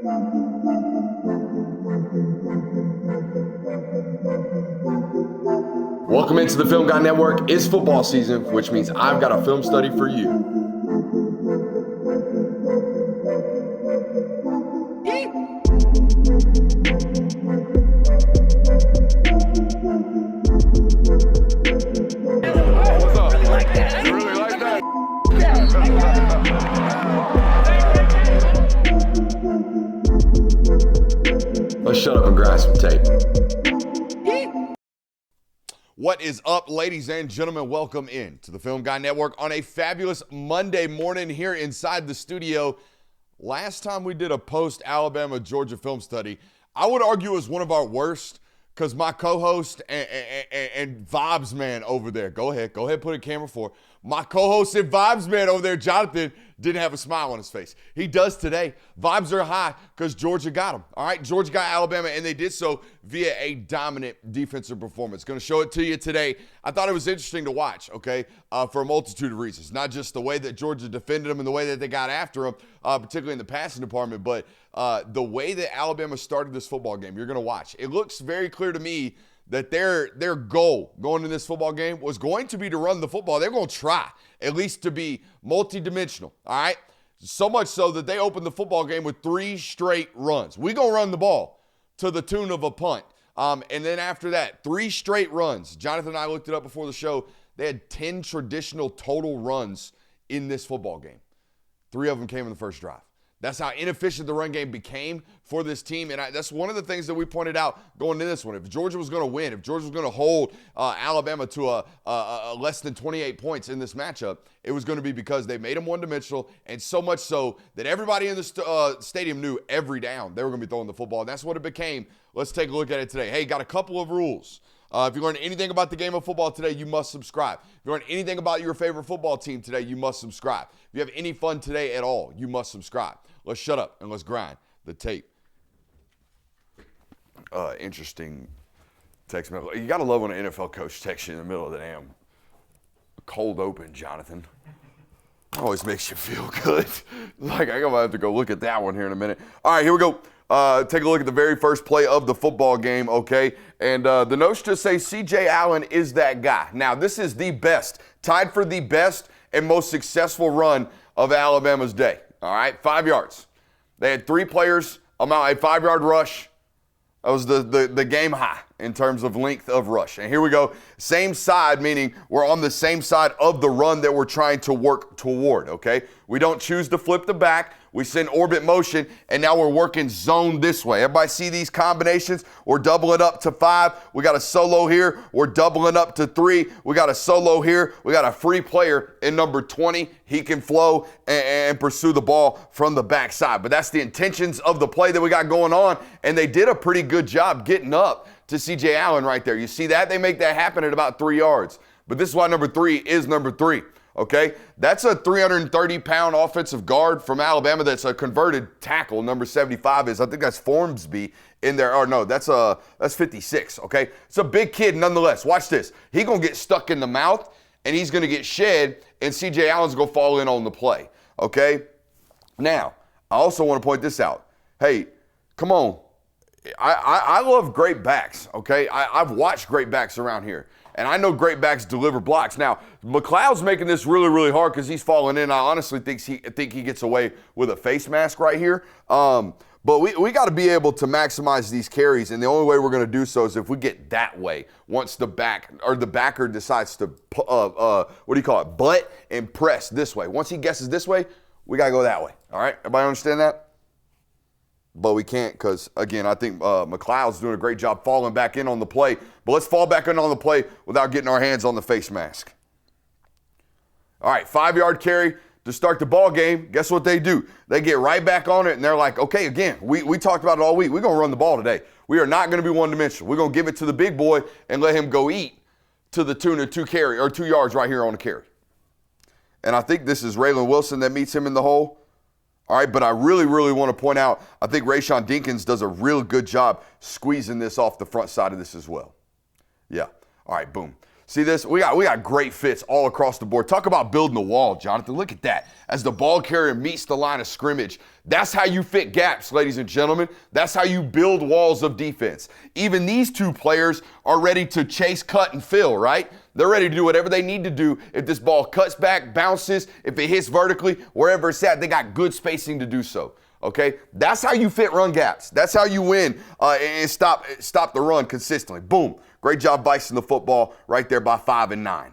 Welcome into the Film Guy Network. It's football season, which means I've got a film study for you. What's up? You really like that? Let's shut up and grind some tape. What is up, ladies and gentlemen? Welcome in to the Film Guy Network on a fabulous Monday morning here inside the studio. Last time we did a post-Alabama-Georgia film study, I would argue it was one of our worst because my co-host and vibes man over there, go ahead, put a camera for. My co-host and vibes man over there, Jonathan, didn't have a smile on his face. He does today. Vibes are high because Georgia got him. All right, Georgia got Alabama, and they did so via a dominant defensive performance. Going to show it to you today. I thought it was interesting to watch, okay, for a multitude of reasons. Not just the way that Georgia defended them and the way that they got after them, particularly in the passing department, but the way that Alabama started this football game. You're going to watch. It looks very clear to me that their goal going into this football game was going to be to run the football. They're going to try, at least to be multidimensional, all right? So much so that they opened the football game with 3 straight runs. We're going to run the ball to the tune of a punt. And then after that, 3 straight runs. Jonathan and I looked it up before the show. They had 10 traditional total runs in this football game. 3 of them came in the first drive. That's how inefficient the run game became for this team. And that's one of the things that we pointed out going into this one. If Georgia was going to win, if Georgia was going to hold Alabama to a less than 28 points in this matchup, it was going to be because they made them one-dimensional, and so much so that everybody in the stadium knew every down they were going to be throwing the football. And that's what it became. Let's take a look at it today. Hey, got a couple of rules. If you learned anything about the game of football today, you must subscribe. If you learned anything about your favorite football team today, you must subscribe. If you have any fun today at all, you must subscribe. Let's shut up and let's grind the tape. Interesting text message. You got to love when an NFL coach texts you in the middle of the damn cold open, Jonathan. Always makes you feel good. Like, I'm going to have to go look at that one here in a minute. All right, here we go. Take a look at the very first play of the football game, okay? And the notes just say C.J. Allen is that guy. Now, this is the best, tied for the best and most successful run of Alabama's day. All right, 5 yards. They had 3 players amount a 5-yard rush. That was the game high in terms of length of rush. And here we go. Same side, meaning we're on the same side of the run that we're trying to work toward, okay? We don't choose to flip the back. We send orbit motion, and now we're working zone this way. Everybody see these combinations? We're doubling up to 5. We got a solo here. We're doubling up to 3. We got a solo here. We got a free player in number 20. He can flow and pursue the ball from the backside. But that's the intentions of the play that we got going on, and they did a pretty good job getting up to C.J. Allen right there. You see that? They make that happen at about 3 yards. But this is why number 3 is number 3. Okay, that's a 330-pound offensive guard from Alabama that's a converted tackle. Number 75 is, I think that's Formsby in there. Or no, that's 56, okay? It's a big kid nonetheless. Watch this. He's going to get stuck in the mouth, and he's going to get shed, and C.J. Allen's going to fall in on the play, okay? Now, I also want to point this out. Hey, come on. I love great backs, okay? I've watched great backs around here. And I know great backs deliver blocks. Now, McLeod's making this really, really hard because he's falling in. I honestly think he gets away with a face mask right here. But we got to be able to maximize these carries, and the only way we're going to do so is if we get that way. Once the backer decides to butt and press this way. Once he guesses this way, we got to go that way. All right, everybody understand that? But we can't because, again, I think McLeod's doing a great job falling back in on the play. But let's fall back in on the play without getting our hands on the face mask. All right, 5-yard carry to start the ball game. Guess what they do? They get right back on it, and they're like, okay, again, we talked about it all week. We're going to run the ball today. We are not going to be one-dimensional. We're going to give it to the big boy and let him go eat to the tune of 2 yards right here on the carry. And I think this is Raylan Wilson that meets him in the hole. All right, but I really, really want to point out, I think Rayshawn Dinkins does a real good job squeezing this off the front side of this as well. Yeah. All right, boom. See this? We got great fits all across the board. Talk about building the wall, Jonathan. Look at that. As the ball carrier meets the line of scrimmage, that's how you fit gaps, ladies and gentlemen. That's how you build walls of defense. Even these two players are ready to chase, cut, and fill, right? They're ready to do whatever they need to do. If this ball cuts back, bounces, if it hits vertically, wherever it's at, they got good spacing to do so. Okay, that's how you fit run gaps. That's how you win and stop the run consistently. Boom. Great job vicing the football right there by 5 and 9.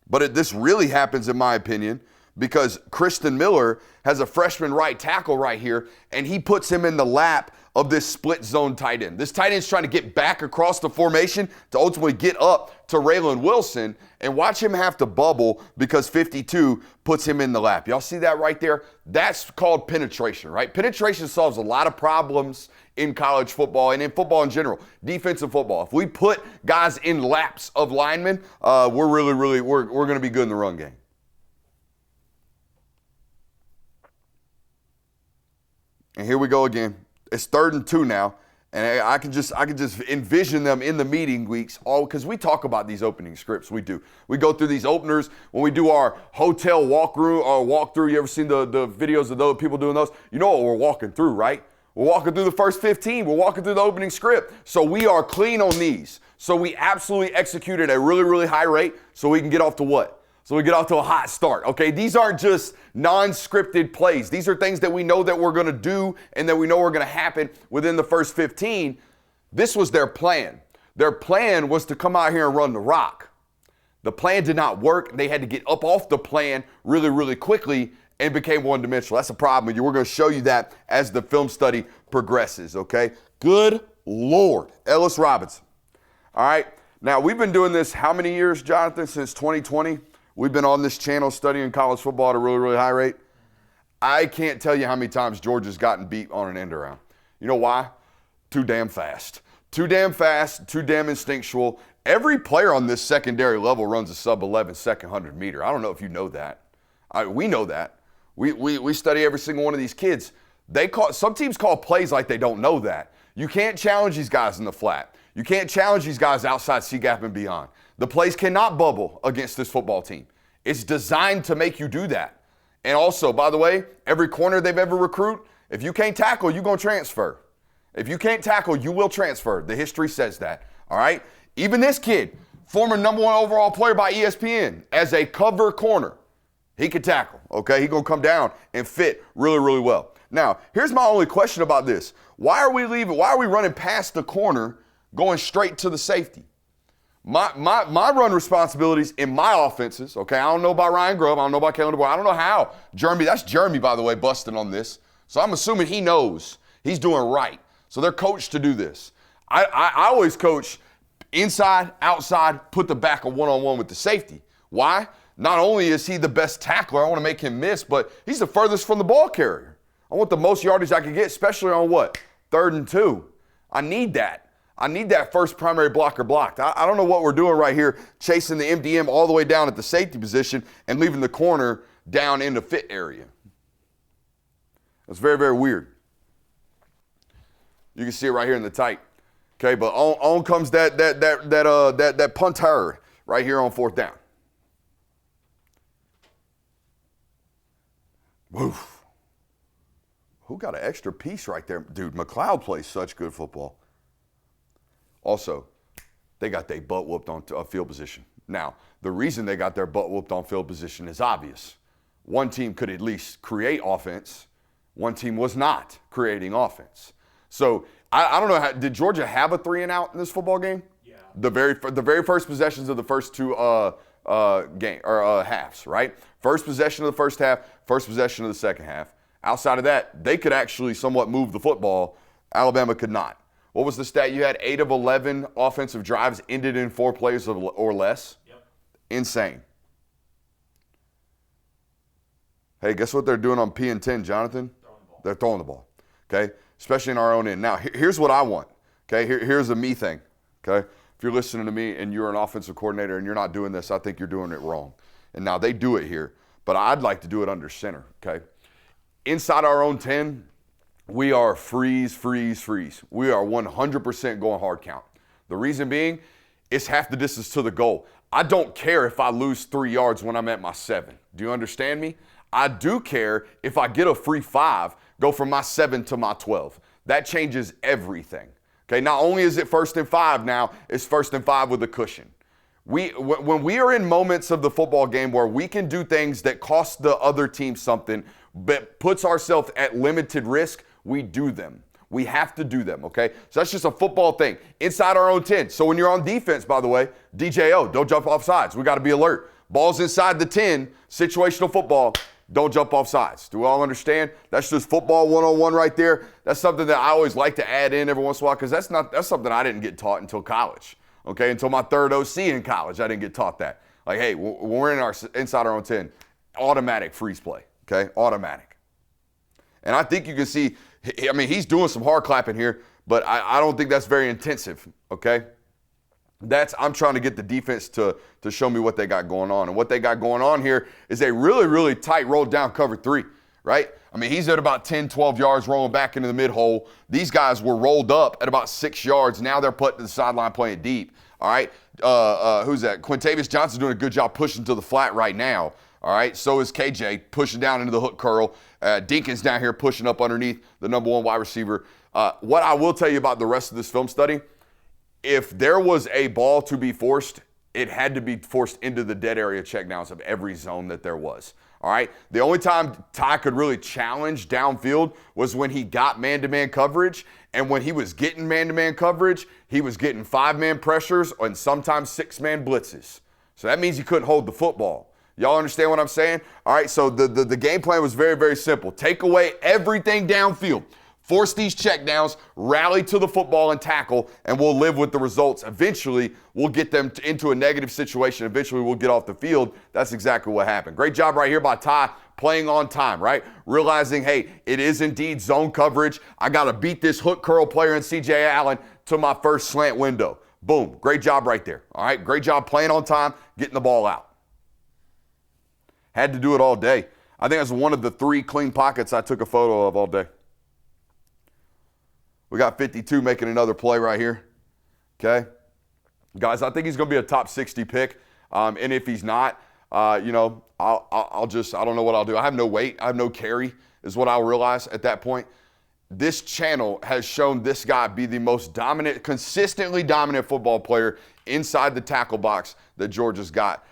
But this really happens, in my opinion, because Christian Miller has a freshman right tackle right here, and he puts him in the lap of this split zone tight end. This tight end's trying to get back across the formation to ultimately get up to Raylan Wilson, and watch him have to bubble because 52 puts him in the lap. Y'all see that right there? That's called penetration, right? Penetration solves a lot of problems in college football and in football in general, defensive football. If we put guys in laps of linemen, we're going to be good in the run game. And here we go again. It's 3rd and 2 now, and I can just envision them in the meeting weeks, all because we talk about these opening scripts. We do. We go through these openers when we do our hotel walkthrough. You ever seen the videos of those people doing those? You know what we're walking through, right? We're walking through the first 15. We're walking through the opening script. So we are clean on these. So we absolutely execute at a really, really high rate so we can get off to what? So we get off to a hot start, okay? These aren't just non-scripted plays. These are things that we know that we're going to do and that we know are going to happen within the first 15. This was their plan. Their plan was to come out here and run the rock. The plan did not work. They had to get up off the plan really, really quickly and became one-dimensional. That's a problem. We're going to show you that as the film study progresses, okay? Good Lord. Ellis Robinson. All right. Now, we've been doing this how many years, Jonathan? Since 2020? We've been on this channel studying college football at a really, really high rate. I can't tell you how many times Georgia's gotten beat on an end around. You know why? Too damn fast. Too damn fast, too damn instinctual. Every player on this secondary level runs a sub-11 second 100 meter. I don't know if you know that. We know that. We study every single one of these kids. Some teams call plays like they don't know that. You can't challenge these guys in the flat. You can't challenge these guys outside C-gap and beyond. The plays cannot bubble against this football team. It's designed to make you do that. And also, by the way, every corner they've ever recruited, if you can't tackle, you're going to transfer. If you can't tackle, you will transfer. The history says that. All right? Even this kid, former number 1 overall player by ESPN, as a cover corner, he could tackle. Okay? He's going to come down and fit really, really well. Now, here's my only question about this. Why are we running past the corner going straight to the safety? My run responsibilities in my offenses, okay, I don't know about Ryan Grubb, I don't know about Kalen DeBoer, I don't know how that's Jeremy, by the way, busting on this. So I'm assuming he knows he's doing right. So they're coached to do this. I always coach inside, outside, put the back of one-on-one with the safety. Why? Not only is he the best tackler, I want to make him miss, but he's the furthest from the ball carrier. I want the most yardage I can get, especially on what? 3rd and 2. I need that. I need that first primary blocker blocked. I don't know what we're doing right here, chasing the MDM all the way down at the safety position and leaving the corner down in the fit area. That's very, very weird. You can see it right here in the tight. Okay, but on comes that punter right here on 4th down. Woof. Who got an extra piece right there? Dude, McLeod plays such good football. Also, they got their butt whooped on field position. Now, the reason they got their butt whooped on field position is obvious. One team could at least create offense. One team was not creating offense. So, I don't know, did Georgia have a 3-and-out in this football game? Yeah. The very first possessions of the first two halves, right? First possession of the first half, first possession of the second half. Outside of that, they could actually somewhat move the football. Alabama could not. What was the stat you had? 8 of 11 offensive drives ended in 4 plays or less? Yep. Insane. Hey, guess what they're doing on P and 10, Jonathan? They're throwing the ball. Okay? Especially in our own end. Now, here's what I want. Okay? Here's a me thing. Okay? If you're listening to me and you're an offensive coordinator and you're not doing this, I think you're doing it wrong. And now they do it here, but I'd like to do it under center. Okay? Inside our own 10, we are freeze. We are 100% going hard count. The reason being, it's half the distance to the goal. I don't care if I lose 3 yards when I'm at my 7. Do you understand me? I do care if I get a free 5, go from my 7 to my 12. That changes everything. Okay, not only is it 1st and 5 now, it's 1st and 5 with a cushion. When we are in moments of the football game where we can do things that cost the other team something, but puts ourselves at limited risk, we do them. We have to do them, okay? So that's just a football thing. Inside our own 10. So when you're on defense, by the way, DJO, don't jump off sides. We got to be alert. Ball's inside the 10, situational football, don't jump off sides. Do we all understand? That's just football 101 right there. That's something that I always like to add in every once in a while because that's something I didn't get taught until college, okay? Until my 3rd OC in college, I didn't get taught that. Like, hey, when we're inside our own 10, automatic freeze play, okay? Automatic. And I think you can see, I mean, he's doing some hard clapping here, but I don't think that's very intensive, okay? I'm trying to get the defense to show me what they got going on. And what they got going on here is a really tight rolled down cover 3, right? I mean, he's at about 10, 12 yards rolling back into the mid-hole. These guys were rolled up at about 6 yards. Now they're put to the sideline playing deep, all right? Who's that? Quintavious Johnson's doing a good job pushing to the flat right now. All right, so is KJ pushing down into the hook curl. Dinkins down here pushing up underneath the number 1 wide receiver. What I will tell you about the rest of this film study, if there was a ball to be forced, it had to be forced into the dead area checkdowns of every zone that there was. All right, the only time Ty could really challenge downfield was when he got man-to-man coverage, and when he was getting man-to-man coverage, he was getting 5-man pressures and sometimes 6-man blitzes. So that means he couldn't hold the football. Y'all understand what I'm saying? All right, so the game plan was very simple. Take away everything downfield. Force these checkdowns, rally to the football and tackle, and we'll live with the results. Eventually, we'll get them into a negative situation. Eventually, we'll get off the field. That's exactly what happened. Great job right here by Ty, playing on time, right? Realizing, hey, it is indeed zone coverage. I got to beat this hook curl player in C.J. Allen to my first slant window. Boom, great job right there. All right, great job playing on time, getting the ball out. Had to do it all day. I think that's one of the 3 clean pockets I took a photo of all day. We got 52 making another play right here. Okay? Guys, I think he's going to be a top 60 pick. And if he's not, I don't know what I'll do. I have no weight. I have no carry is what I'll realize at that point. This channel has shown this guy be the most dominant, consistently dominant football player inside the tackle box that Georgia's got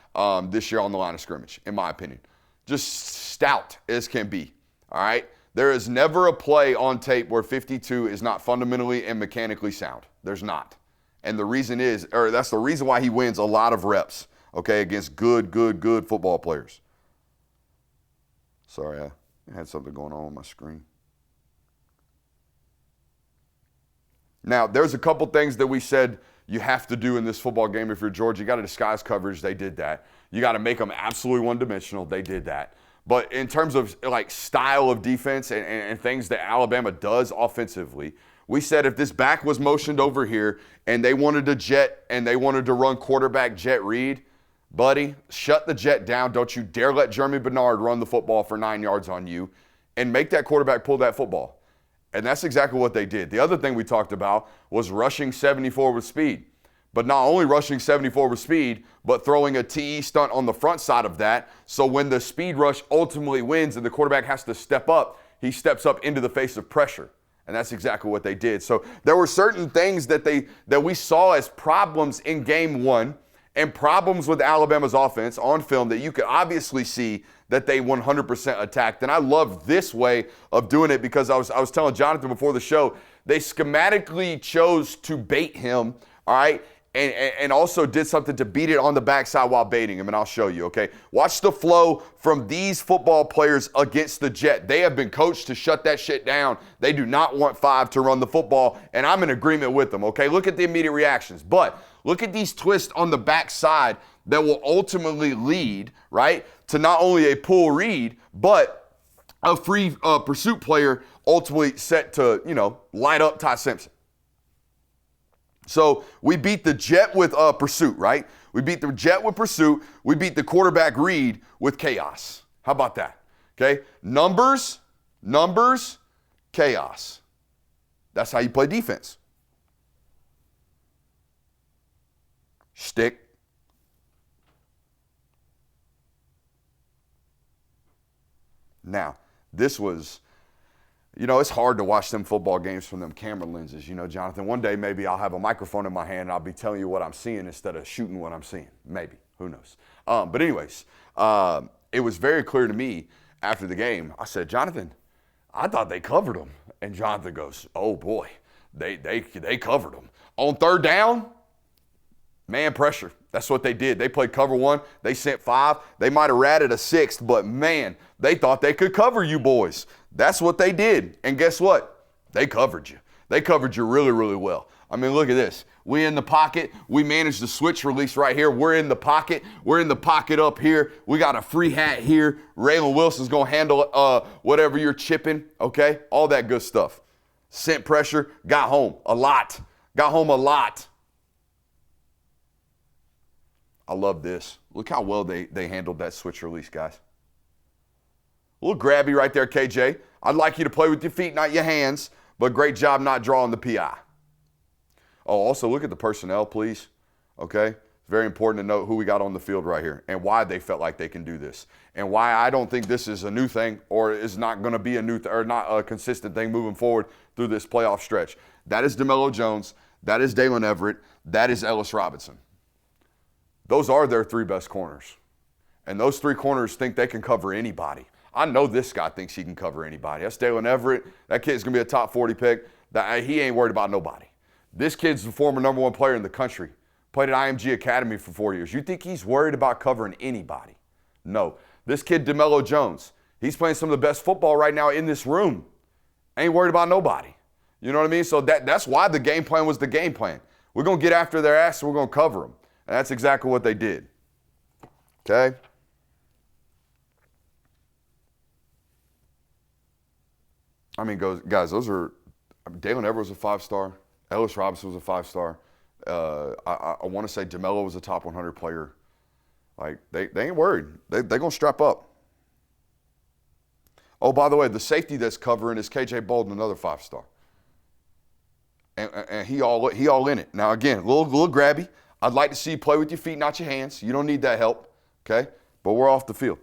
this year on the line of scrimmage, in my opinion. Just stout as can be, all right? There is never a play on tape where 52 is not fundamentally and mechanically sound. There's not. And the reason is, or that's the reason why he wins a lot of reps, okay, against good football players. Sorry, I had something going on my screen. Now, there's a couple things that we said you have to do in this football game if you're Georgia. You got to disguise coverage. They did that. You got to make them absolutely one-dimensional. They did that. But in terms of like style of defense and things that Alabama does offensively, we said if this back was motioned over here and they wanted to jet and they wanted to run quarterback jet read, buddy, shut the jet down. Don't you dare let Jeremy Bernard run the football for 9 yards on you and make that quarterback pull that football. And that's exactly what they did. The other thing we talked about was rushing 74 with speed. But not only rushing 74 with speed, but throwing a TE stunt on the front side of that. So when the speed rush ultimately wins and the quarterback has to step up, he steps up into the face of pressure. And that's exactly what they did. So there were certain things that we saw as problems in game 1 and problems with Alabama's offense on film that you could obviously see that they 100% attacked. And I love this way of doing it because I was telling Jonathan before the show, they schematically chose to bait him, all right, and also did something to beat it on the backside while baiting him, and I'll show you, okay? Watch the flow from these football players against the jet. They have been coached to shut that shit down. They do not want 5 to run the football, and I'm in agreement with them, okay? Look at the immediate reactions. But look at these twists on the backside that will ultimately lead, right, to not only a pull read, but a free pursuit player ultimately set to, light up Ty Simpson. So we beat the jet with pursuit, right? We beat the jet with pursuit. We beat the quarterback read with chaos. How about that? Okay? Numbers chaos. That's how you play defense. Stick. Now, this was, it's hard to watch them football games from them camera lenses. Jonathan, one day maybe I'll have a microphone in my hand and I'll be telling you what I'm seeing instead of shooting what I'm seeing. Maybe. Who knows? But anyways, it was very clear to me after the game. I said, Jonathan, I thought they covered them. And Jonathan goes, oh boy, they covered them. On third down, man pressure. That's what they did. They played cover one. They sent 5. They might have ratted a 6th, but man, they thought they could cover you boys. That's what they did. And guess what? They covered you. They covered you really, really well. I mean, look at this. We in the pocket. We managed the switch release right here. We're in the pocket. We're in the pocket up here. We got a free hat here. Raylan Wilson's going to handle whatever you're chipping, okay? All that good stuff. Sent pressure. Got home a lot. Got home a lot. I love this. Look how well they handled that switch release, guys. A little grabby right there, KJ. I'd like you to play with your feet, not your hands, but great job not drawing the PI. Oh, also look at the personnel, please. Okay? It's very important to note who we got on the field right here and why they felt like they can do this and why I don't think this is a new thing or is not going to be a new or not a consistent thing moving forward through this playoff stretch. That is DeMello Jones. That is Dalen Everett. That is Ellis Robinson. Those are their 3 best corners. And those 3 corners think they can cover anybody. I know this guy thinks he can cover anybody. That's Dalen Everett. That kid's going to be a top 40 pick. He ain't worried about nobody. This kid's the former number 1 player in the country. Played at IMG Academy for 4 years. You think he's worried about covering anybody? No. This kid, DeMello Jones, he's playing some of the best football right now in this room. Ain't worried about nobody. You know what I mean? So that's why the game plan was the game plan. We're going to get after their ass and we're going to cover them. And that's exactly what they did. Okay? I mean, guys, Dalen Everett was a 5-star. Ellis Robinson was a 5-star. I want to say DeMello was a top 100 player. Like, they ain't worried. They're going to strap up. Oh, by the way, the safety that's covering is KJ Bolden, another 5-star. And he all in it. Now, again, a little grabby. I'd like to see you play with your feet, not your hands. You don't need that help, okay? But we're off the field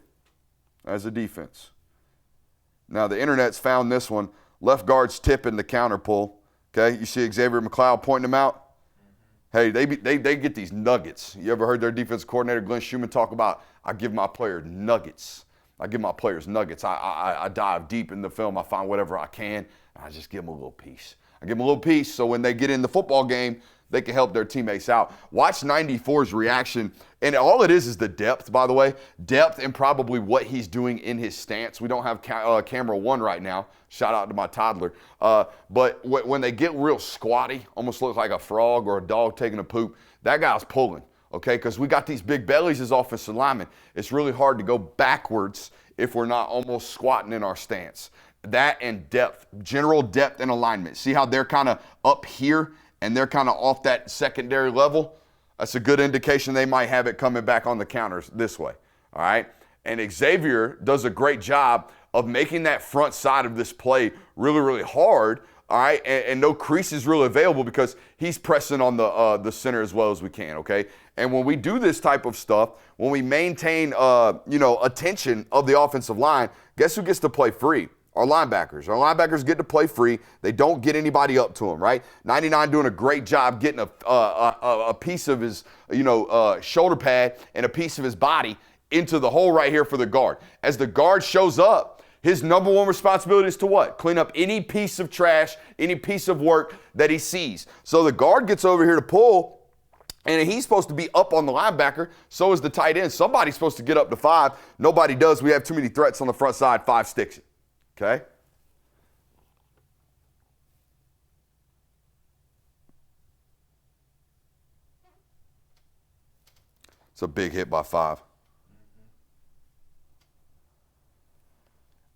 as a defense. Now, the internet's found this one. Left guard's tipping the counter pull, okay? You see Xavier McLeod pointing them out? Hey, they get these nuggets. You ever heard their defensive coordinator, Glenn Schumann, talk about, I give my players nuggets. I give my players nuggets. I dive deep in the film. I find whatever I can, and I just give them a little piece. I give them a little piece so when they get in the football game, they can help their teammates out. Watch 94's reaction. And all it is the depth, by the way. Depth and probably what he's doing in his stance. We don't have camera 1 right now. Shout out to my toddler. But when they get real squatty, almost look like a frog or a dog taking a poop, that guy's pulling, okay? Because we got these big bellies as offensive linemen. It's really hard to go backwards if we're not almost squatting in our stance. That and depth, general depth and alignment. See how they're kind of up here and they're kind of off that secondary level? That's a good indication they might have it coming back on the counters this way, all right? And Xavier does a great job of making that front side of this play really, really hard, all right? And no crease is really available because he's pressing on the center as well as we can, okay? And when we do this type of stuff, when we maintain, attention of the offensive line, guess who gets to play free? Our linebackers. Our linebackers get to play free. They don't get anybody up to them, right? 99 doing a great job getting a piece of his, shoulder pad and a piece of his body into the hole right here for the guard. As the guard shows up, his number 1 responsibility is to what? Clean up any piece of trash, any piece of work that he sees. So the guard gets over here to pull, and he's supposed to be up on the linebacker. So is the tight end. Somebody's supposed to get up to 5. Nobody does. We have too many threats on the front side. 5 sticks it. Okay? It's a big hit by 5.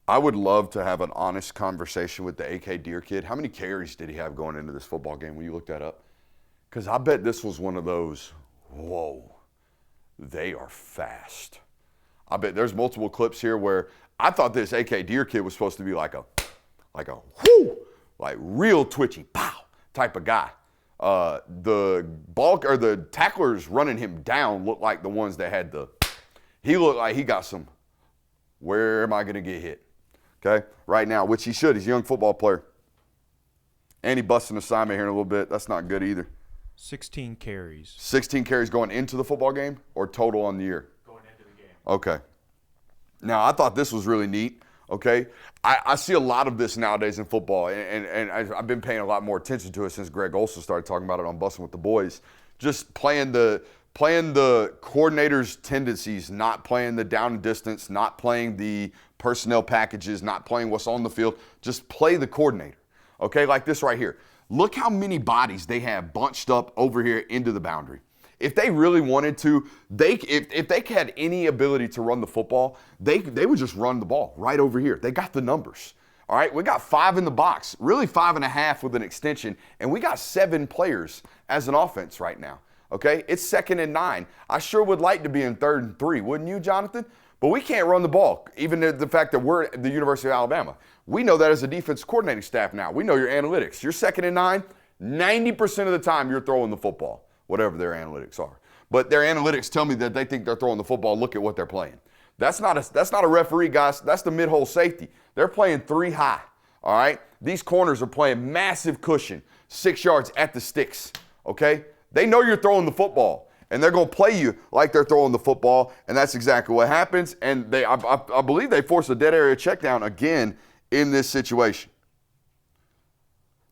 I would love to have an honest conversation with the AK Deer kid. How many carries did he have going into this football game when you looked that up? Because I bet this was one of those, whoa, they are fast. I bet there's multiple clips here where I thought this AK Deer kid was supposed to be like a like a whoo, like real twitchy, pow type of guy. The ball or the tacklers running him down looked like the ones that had he looked like he got some, where am I going to get hit? Okay, right now, which he should. He's a young football player. And he busted an assignment here in a little bit. That's not good either. 16 carries. 16 carries going into the football game or total on the year? Going into the game. Okay. Now, I thought this was really neat, okay? I see a lot of this nowadays in football, and I've been paying a lot more attention to it since Greg Olson started talking about it on Bussin' with the Boys. Just playing the coordinator's tendencies, not playing the down and distance, not playing the personnel packages, not playing what's on the field. Just play the coordinator, okay? Like this right here. Look how many bodies they have bunched up over here into the boundary. If they really wanted to, if they had any ability to run the football, they would just run the ball right over here. They got the numbers. All right, we got 5 in the box, really 5.5 with an extension, and we got 7 players as an offense right now. Okay, it's 2nd and 9. I sure would like to be in 3rd and 3, wouldn't you, Jonathan? But we can't run the ball, even the fact that we're at the University of Alabama. We know that as a defense coordinating staff now. We know your analytics. You're 2nd and 9, 90% of the time you're throwing the football. Whatever their analytics are. But their analytics tell me that they think they're throwing the football. Look at what they're playing. That's not a referee, guys. That's the mid-hole safety. They're playing 3 high, all right? These corners are playing massive cushion, 6 yards at the sticks, okay? They know you're throwing the football, and they're going to play you like they're throwing the football, and that's exactly what happens. And I believe they forced a dead area check down again in this situation.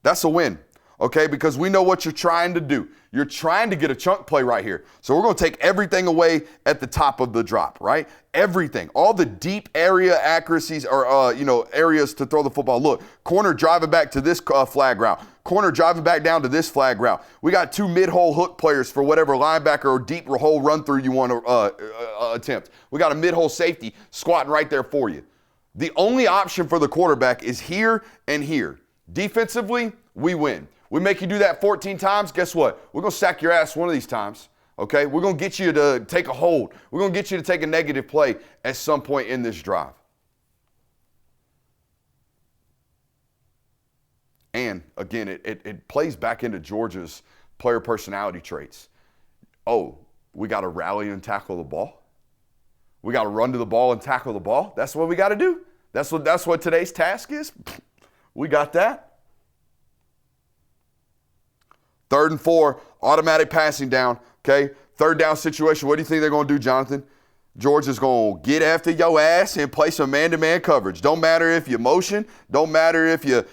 That's a win. Okay, because we know what you're trying to do. You're trying to get a chunk play right here. So we're going to take everything away at the top of the drop, right? Everything. All the deep area accuracies or, areas to throw the football. Look, corner driving back to this flag route. Corner driving back down to this flag route. We got 2 mid-hole hook players for whatever linebacker or deep hole run-through you want to attempt. We got a mid-hole safety squatting right there for you. The only option for the quarterback is here and here. Defensively, we win. We make you do that 14 times, guess what? We're going to sack your ass one of these times, okay? We're going to get you to take a hold. We're going to get you to take a negative play at some point in this drive. And, again, it plays back into Georgia's player personality traits. Oh, we got to rally and tackle the ball? We got to run to the ball and tackle the ball? That's what we got to do? That's what today's task is? We got that. 3rd and 4, automatic passing down, okay? 3rd down situation, what do you think they're going to do, Jonathan? Georgia's going to get after your ass and play some man-to-man coverage. Don't matter if you motion. Don't matter if you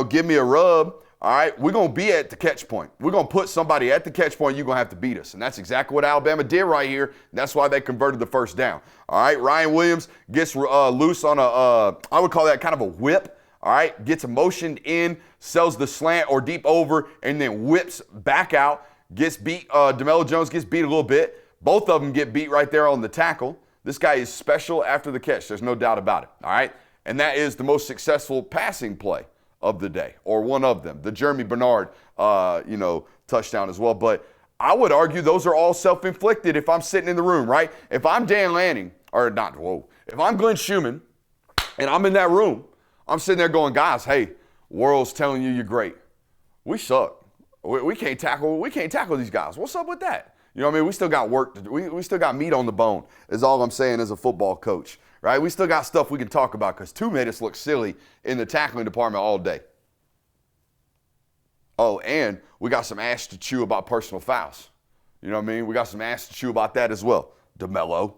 give me a rub. All right, we're going to be at the catch point. We're going to put somebody at the catch point. You're going to have to beat us. And that's exactly what Alabama did right here. That's why they converted the 1st down. All right, Ryan Williams gets loose on I would call that kind of a whip. All right, gets motioned in, sells the slant or deep over, and then whips back out, gets beat. DeMello Jones gets beat a little bit. Both of them get beat right there on the tackle. This guy is special after the catch. There's no doubt about it, all right? And that is the most successful passing play of the day, or one of them, the Jeremy Bernard, touchdown as well. But I would argue those are all self-inflicted if I'm sitting in the room, right? If I'm Dan Lanning, if I'm Glenn Schumann and I'm in that room, I'm sitting there going, guys, hey, world's telling you you're great. We suck. We can't tackle these guys. What's up with that? You know what I mean? We still got work to do. We still got meat on the bone, is all I'm saying as a football coach, right? We still got stuff we can talk about because 2 made us look silly in the tackling department all day. Oh, and we got some ass to chew about personal fouls. You know what I mean? We got some ass to chew about that as well. DeMello.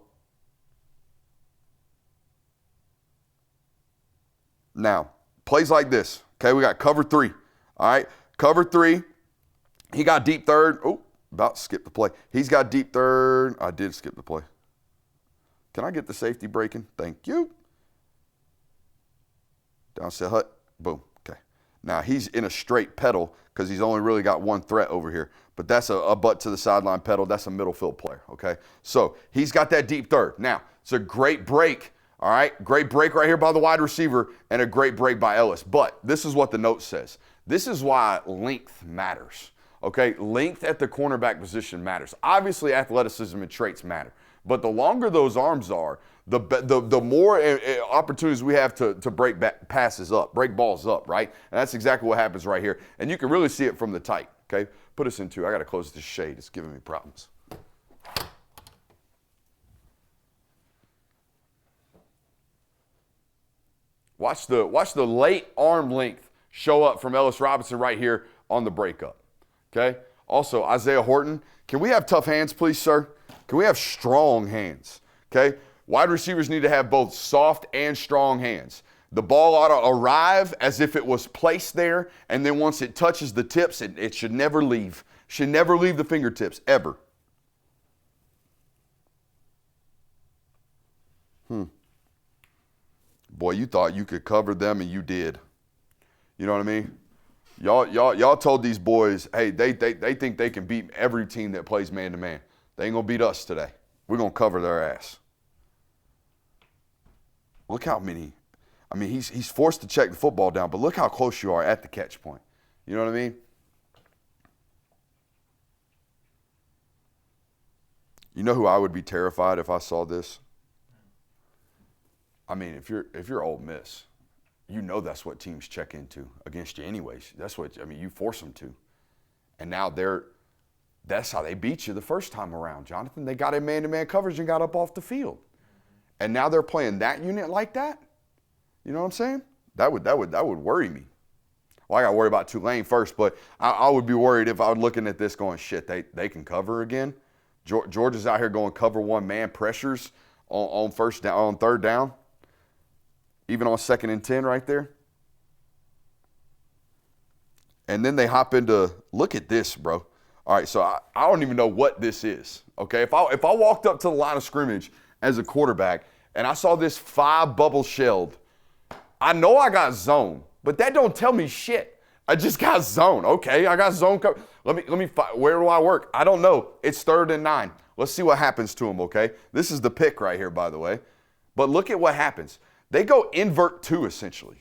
Now, plays like this, okay? We got cover 3, all right? Cover 3, he got deep 3rd. Oh, about to skip the play. He's got deep 3rd. I did skip the play. Can I get the safety breaking? Thank you. Downset hut, boom, okay. Now, he's in a straight pedal because he's only really got one threat over here. But that's a butt to the sideline pedal. That's a middle field player, okay? So he's got that deep 3rd. Now, it's a great break. All right, great break right here by the wide receiver and a great break by Ellis. But this is what the note says. This is why length matters, okay? Length at the cornerback position matters. Obviously, athleticism and traits matter. But the longer those arms are, the more opportunities we have to break passes up, break balls up, right? And that's exactly what happens right here. And you can really see it from the tight, okay? Put us in two. I got to close this shade. It's giving me problems. Watch the late arm length show up from Ellis Robinson right here on the breakup, okay? Also, Isaiah Horton, can we have tough hands, please, sir? Can we have strong hands, okay? Wide receivers need to have both soft and strong hands. The ball ought to arrive as if it was placed there, and then once it touches the tips, it should never leave. Should never leave the fingertips, ever. Boy, you thought you could cover them, and you did. You know what I mean? Y'all told these boys, hey, they think they can beat every team that plays man-to-man. They ain't going to beat us today. We're going to cover their ass. Look how many. I mean, he's forced to check the football down, but look how close you are at the catch point. You know what I mean? You know who I would be terrified if I saw this? I mean, if you're Ole Miss, you know that's what teams check into against you anyways. That's what, I mean, you force them to. And now that's how they beat you the first time around, Jonathan. They got in man-to-man coverage and got up off the field. And now they're playing that unit like that? You know what I'm saying? That would worry me. Well, I got to worry about Tulane first, but I would be worried if I was looking at this going, shit, they can cover again. Georgia's out here going cover one man pressures on first down, on third down. Even on 2nd and 10 right there. And then they hop into, look at this, bro. All right, so I don't even know what this is, okay? If I walked up to the line of scrimmage as a quarterback and I saw this 5 bubble shelled, I know I got zone, but that don't tell me shit. I just got zone. Okay, I got zone cover. Let me where do I work? I don't know. It's 3rd and 9. Let's see what happens to him, okay? This is the pick right here, by the way. But look at what happens. They go invert 2, essentially,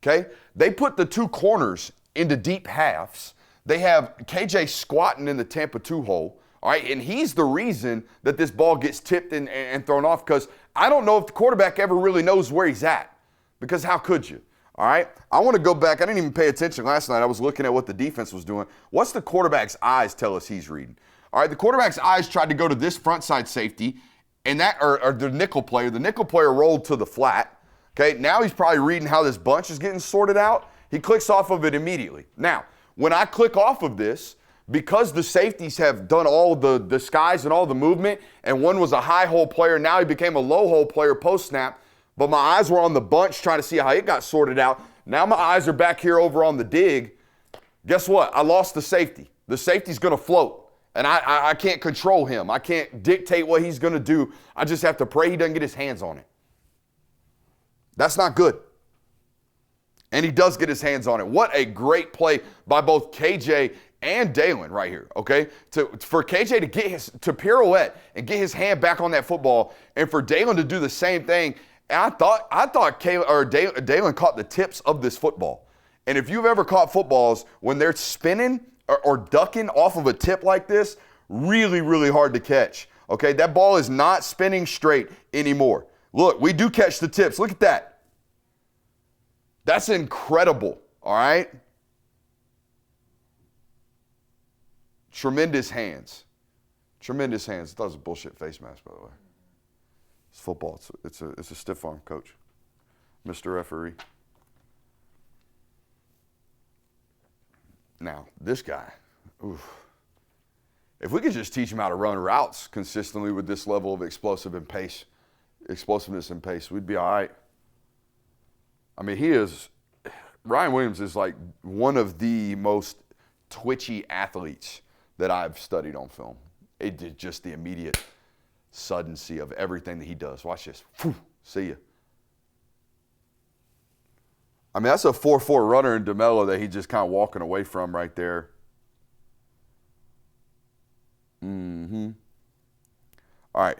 okay? They put the 2 corners into deep halves. They have KJ squatting in the Tampa 2 hole, all right? And he's the reason that this ball gets tipped and thrown off, because I don't know if the quarterback ever really knows where he's at, because how could you, all right? I want to go back. I didn't even pay attention last night. I was looking at what the defense was doing. What's the quarterback's eyes tell us he's reading? All right, the quarterback's eyes tried to go to this front side safety, and that, or the nickel player. The nickel player rolled to the flat. Okay, now he's probably reading how this bunch is getting sorted out. He clicks off of it immediately. Now, when I click off of this, because the safeties have done all the disguise and all the movement, and one was a high hole player, now he became a low hole player post-snap, but my eyes were on the bunch trying to see how it got sorted out. Now my eyes are back here over on the dig. Guess what? I lost the safety. The safety's going to float. And I can't control him. I can't dictate what he's going to do. I just have to pray he doesn't get his hands on it. That's not good. And he does get his hands on it. What a great play by both KJ and Dalen right here, okay? For KJ to pirouette and get his hand back on that football, and for Dalen to do the same thing. And I thought Dalen caught the tips of this football. And if you've ever caught footballs when they're spinning or ducking off of a tip like this, really, really hard to catch. Okay, that ball is not spinning straight anymore. Look, we do catch the tips. Look at that. That's incredible, all right? Tremendous hands. Tremendous hands. I thought it was a bullshit face mask, by the way. It's football. It's a stiff arm, coach. Mr. Referee. Now, this guy, oof. If we could just teach him how to run routes consistently with this level of explosiveness and pace, we'd be all right. I mean, Ryan Williams is like one of the most twitchy athletes that I've studied on film. It did just the immediate suddency of everything that he does. Watch this. See ya. I mean, that's a 4-4 runner in DeMello that he's just kind of walking away from right there. All right.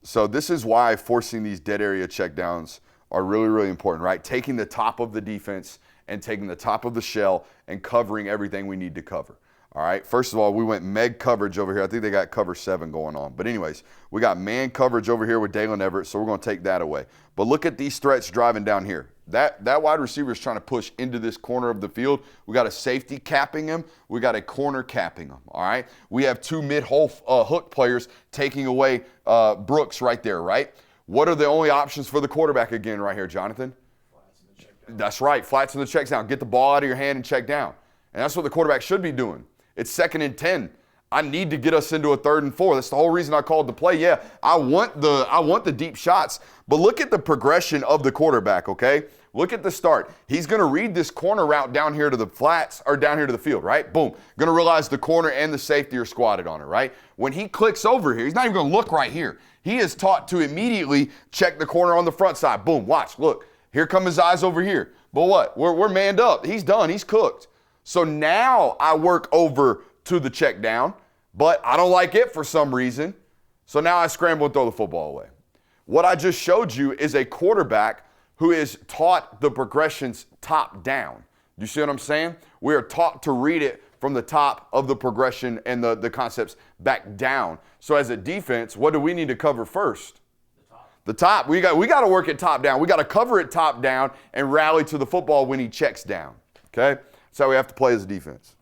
So this is why forcing these dead area checkdowns are really, really important, right? Taking the top of the defense and taking the top of the shell and covering everything we need to cover. All right, first of all, we went Meg coverage over here. I think they got cover 7 going on. But anyways, we got man coverage over here with Dalen Everett, so we're going to take that away. But look at these threats driving down here. That wide receiver is trying to push into this corner of the field. We got a safety capping him. We got a corner capping him, all right? We have 2 mid-hole hook players taking away Brooks right there, right? What are the only options for the quarterback again right here, Jonathan? Flats in the check down. That's right, flats in the checks down. Get the ball out of your hand and check down. And that's what the quarterback should be doing. It's 2nd and 10. I need to get us into a 3rd and 4. That's the whole reason I called the play. Yeah, I want the deep shots. But look at the progression of the quarterback, okay? Look at the start. He's going to read this corner route down here to the flats or down here to the field, right? Boom. Going to realize the corner and the safety are squatted on it, right? When he clicks over here, he's not even going to look right here. He is taught to immediately check the corner on the front side. Boom, watch, look. Here come his eyes over here. But what? We're manned up. He's done. He's cooked. So now I work over to the check down, but I don't like it for some reason. So now I scramble and throw the football away. What I just showed you is a quarterback who is taught the progressions top down. You see what I'm saying? We are taught to read it from the top of the progression and the concepts back down. So as a defense, what do we need to cover first? The top. We got to work it top down. We got to cover it top down and rally to the football when he checks down. Okay? That's how we have to play as a defense.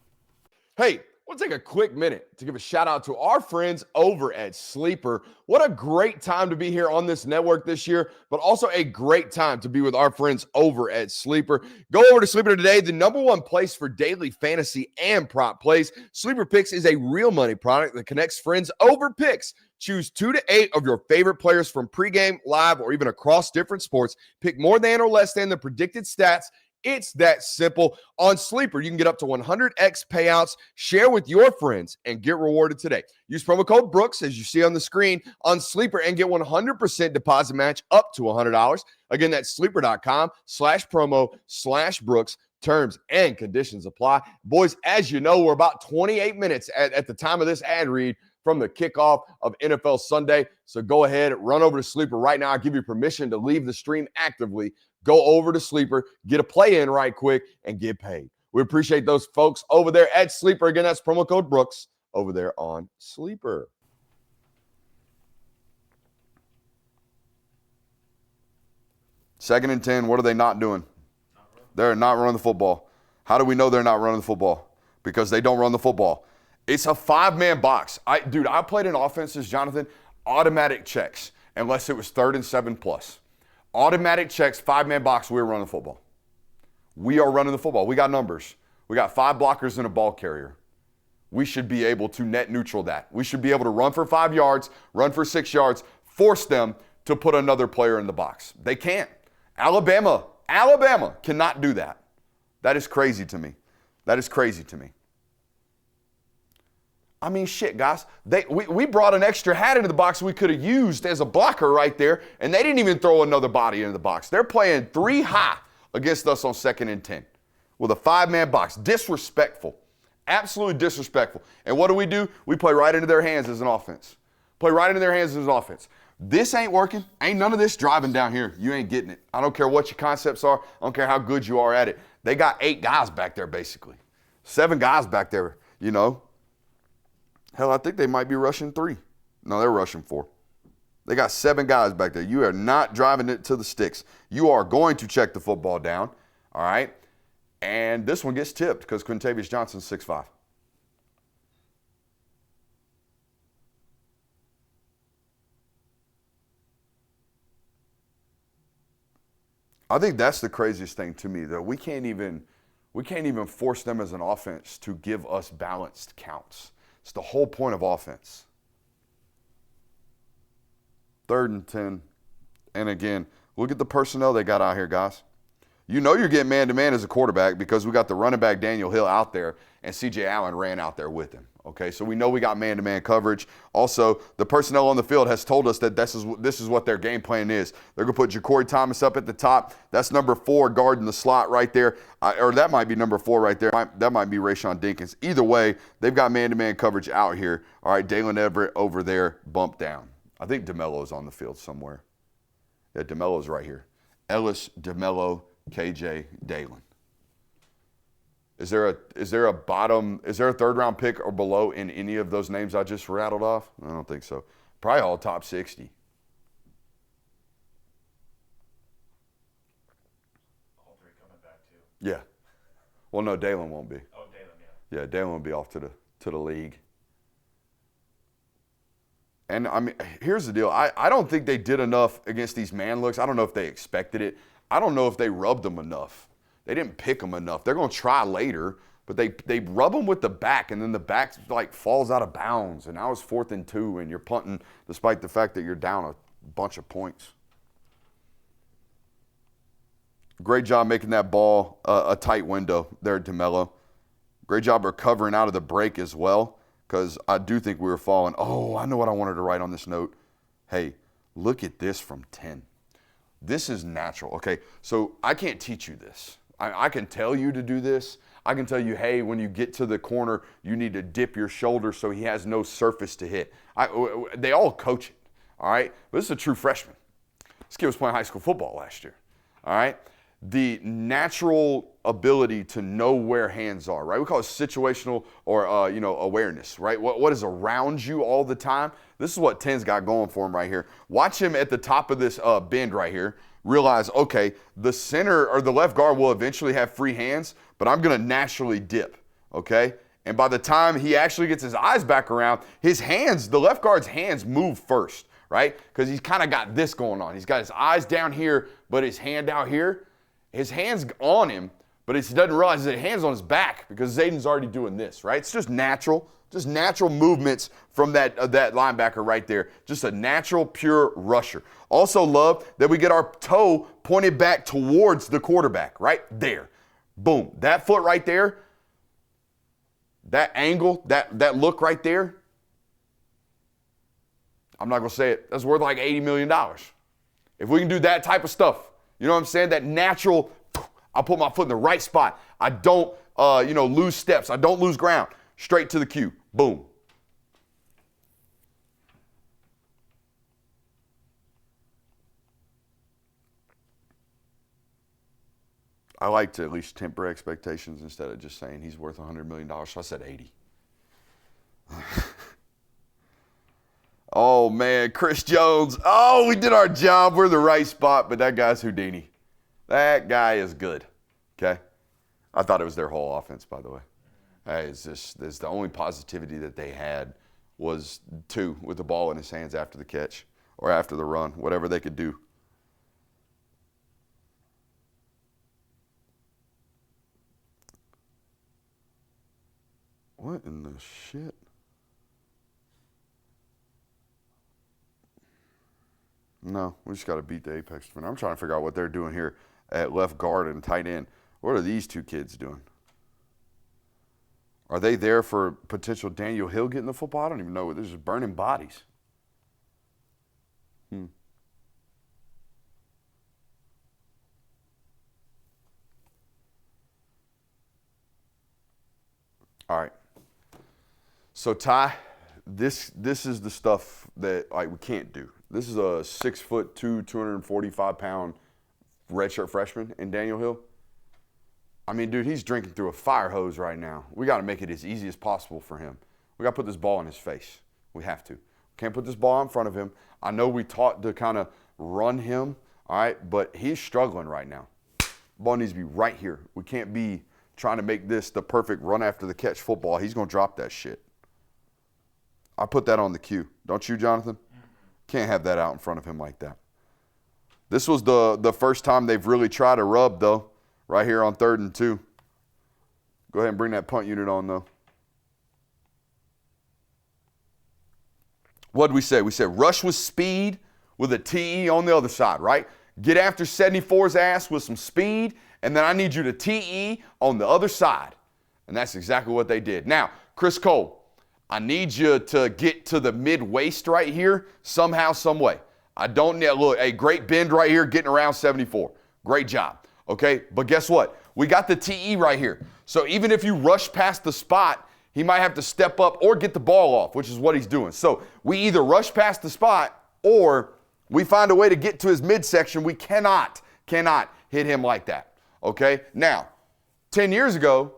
Hey, we'll take a quick minute to give a shout out to our friends over at Sleeper. What a great time to be here on this network this year, but also a great time to be with our friends over at Sleeper. Go over to Sleeper today, the #1 place for daily fantasy and prop plays. Sleeper Picks is a real money product that connects friends over picks. Choose 2 to 8 of your favorite players from pregame, live, or even across different sports. Pick more than or less than the predicted stats. It's that simple. On Sleeper, you can get up to 100x payouts, share with your friends, and get rewarded today. Use promo code Brooks, as you see on the screen, on Sleeper and get 100% deposit match up to $100. Again, that's sleeper.com/promo/Brooks. Terms and conditions apply. Boys, as you know, we're about 28 minutes at the time of this ad read from the kickoff of NFL Sunday. So go ahead, run over to Sleeper right now. I'll give you permission to leave the stream actively. Go over to Sleeper, get a play in right quick, and get paid. We appreciate those folks over there at Sleeper. Again, that's promo code Brooks over there on Sleeper. Second and 10, what are they not doing? They're not running the football. How do we know they're not running the football? Because they don't run the football. It's a 5-man box. I played in offenses, Jonathan, automatic checks, unless it was 3rd and 7 plus. Automatic checks, 5-man box, we're running the football. We are running the football. We got numbers. We got 5 blockers and a ball carrier. We should be able to net neutral that. We should be able to run for 5 yards, run for 6 yards, force them to put another player in the box. They can't. Alabama cannot do that. That is crazy to me. That is crazy to me. I mean, shit, guys. We brought an extra hat into the box we could have used as a blocker right there, and they didn't even throw another body into the box. They're playing 3 high against us on 2nd and 10 with a 5-man box. Disrespectful. Absolutely disrespectful. And what do? We play right into their hands as an offense. Play right into their hands as an offense. This ain't working. Ain't none of this driving down here. You ain't getting it. I don't care what your concepts are. I don't care how good you are at it. They got 8 guys back there, basically. 7 guys back there, you know. Hell, I think they might be rushing 3. No, they're rushing 4. They got 7 guys back there. You are not driving it to the sticks. You are going to check the football down, all right? And this one gets tipped because Quintavious Johnson's 6'5". I think that's the craziest thing to me, though. We can't even force them as an offense to give us balanced counts. It's the whole point of offense. 3rd and 10. And again, look at the personnel they got out here, guys. You know you're getting man-to-man as a quarterback because we got the running back Daniel Hill out there, and C.J. Allen ran out there with him. Okay, so we know we got man-to-man coverage. Also, the personnel on the field has told us that this is what their game plan is. They're going to put Ja'Cory Thomas up at the top. That's number 4 guarding the slot right there. Or that might be number 4 right there. That might be Rayshawn Dinkins. Either way, they've got man-to-man coverage out here. All right, Dalen Everett over there, bump down. I think DeMelo's on the field somewhere. Yeah, DeMelo's right here. Ellis, DeMelo, KJ, Dalen. Is there a third round pick or below in any of those names I just rattled off? I don't think so. Probably all top 60. All three coming back too. Yeah. Well, no, Dalen won't be. Oh, Dalen, yeah. Yeah, Dalen will be off to the league. And I mean, here's the deal. I don't think they did enough against these man looks. I don't know if they expected it. I don't know if they rubbed them enough. They didn't pick them enough. They're going to try later, but they rub them with the back, and then the back like falls out of bounds. And now it's 4th and 2, and you're punting despite the fact that you're down a bunch of points. Great job making that ball a tight window there, DeMello. Great job recovering out of the break as well, because I do think we were falling. Oh, I know what I wanted to write on this note. Hey, look at this from 10. This is natural. Okay, so I can't teach you this. I can tell you to do this. I can tell you, hey, when you get to the corner, you need to dip your shoulder so he has no surface to hit. They all coach it, all right? But this is a true freshman. This kid was playing high school football last year, all right? The natural ability to know where hands are, right? We call it situational or, awareness, right? What is around you all the time? This is what 10's got going for him right here. Watch him at the top of this bend right here. Realize, okay, the center or the left guard will eventually have free hands, but I'm going to naturally dip, okay? And by the time he actually gets his eyes back around, his hands, the left guard's hands move first, right? Because he's kind of got this going on. He's got his eyes down here, but his hand out here. His hand's on him, but he doesn't realize that his hand's on his back because Zayden's already doing this, right? It's just natural movements from that linebacker right there. Just a natural, pure rusher. Also love that we get our toe pointed back towards the quarterback, right there. Boom. That foot right there, that angle, that look right there, I'm not going to say it, that's worth like $80 million. If we can do that type of stuff, you know what I'm saying? That natural, I put my foot in the right spot. I don't, lose steps. I don't lose ground. Straight to the cue. Boom. I like to at least temper expectations instead of just saying he's worth $100 million. So I said 80. Oh, man, Chris Jones. Oh, we did our job. We're in the right spot, but that guy's Houdini. That guy is good, okay? I thought it was their whole offense, by the way. It's the only positivity that they had was 2 with the ball in his hands after the catch or after the run, whatever they could do. What in the shit? No, we just got to beat the Apex defender. I'm trying to figure out what they're doing here at left guard and tight end. What are these 2 kids doing? Are they there for potential Daniel Hill getting the football? I don't even know. They're just burning bodies. All right. So, Ty, this is the stuff that we can't do. This is a 6'2", 245-pound redshirt freshman in Daniel Hill. I mean, dude, he's drinking through a fire hose right now. We got to make it as easy as possible for him. We got to put this ball in his face. We have to. Can't put this ball in front of him. I know we taught to kind of run him, all right, but he's struggling right now. Ball needs to be right here. We can't be trying to make this the perfect run after the catch football. He's going to drop that shit. I put that on the cue. Don't you, Jonathan? Can't have that out in front of him like that. This was the first time they've really tried to rub, though, right here on 3rd and 2. Go ahead and bring that punt unit on, though. What did we say? We said rush with speed with a TE on the other side, right? Get after 74's ass with some speed, and then I need you to TE on the other side. And that's exactly what they did. Now, Chris Cole, I need you to get to the mid-waist right here somehow, some way. I don't need, look, a great bend right here, getting around 74. Great job, okay? But guess what? We got the TE right here. So even if you rush past the spot, he might have to step up or get the ball off, which is what he's doing. So we either rush past the spot or we find a way to get to his midsection. We cannot hit him like that, okay? Now, 10 years ago,